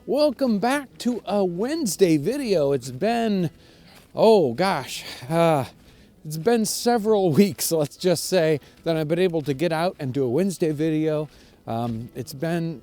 Welcome back to a Wednesday video. It's been, it's been several weeks, let's just say, that I've been able to get out and do a Wednesday video. It's been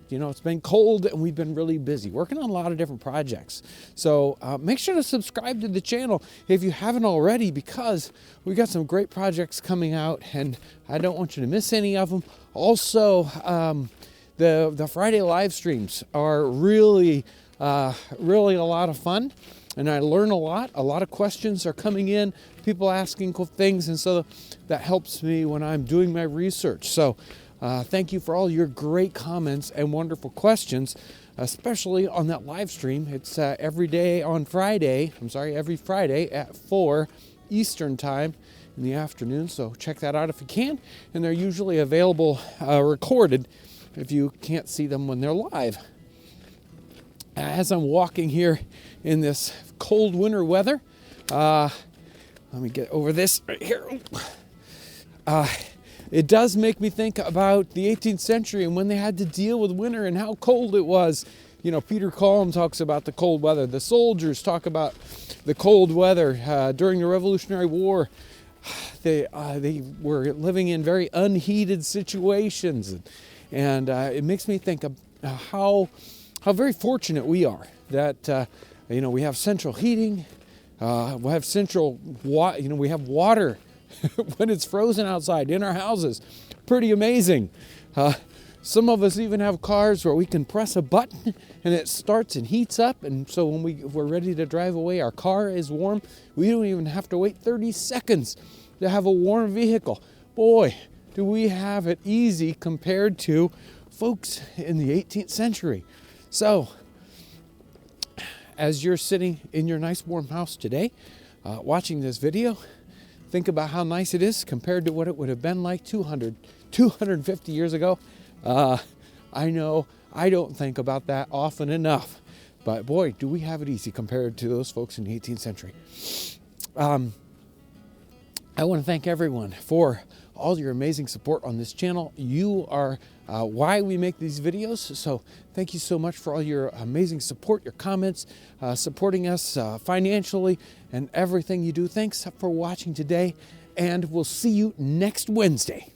cold and we've been really busy working on a lot of different projects. So make sure to subscribe to the channel if you haven't already, because we got some great projects coming out and I don't want you to miss any of them. Also, the Friday live streams are really a lot of fun, and I learn a lot. A lot of questions are coming in, people asking cool things, and so that helps me when I'm doing my research. So thank you for all your great comments and wonderful questions, especially on that live stream. It's every Friday at 4 Eastern time in the afternoon. So check that out if you can. And they're usually available recorded if you can't see them when they're live. As I'm walking here in this cold winter weather, let me get over this right here. It does make me think about the 18th century and when they had to deal with winter and how cold it was. You know, Peter Kalm talks about the cold weather. The soldiers talk about the cold weather during the Revolutionary War. They were living in very unheated situations, and it makes me think of how very fortunate we are that we have central heating, we have we have water when it's frozen outside in our houses. Pretty amazing. Some of us even have cars where we can press a button and it starts and heats up, and so when we're ready to drive away, our car is warm. We don't even have to wait 30 seconds to have a warm vehicle. Boy, do we have it easy compared to folks in the 18th century. So, as you're sitting in your nice warm house today, watching this video, think about how nice it is compared to what it would have been like 250 years ago. I know I don't think about that often enough, but boy, do we have it easy compared to those folks in the 18th century. I want to thank everyone for all your amazing support on this channel. You are why we make these videos, so thank you so much for all your amazing support, your comments, supporting us financially, and everything you do. Thanks for watching today, and we'll see you next Wednesday.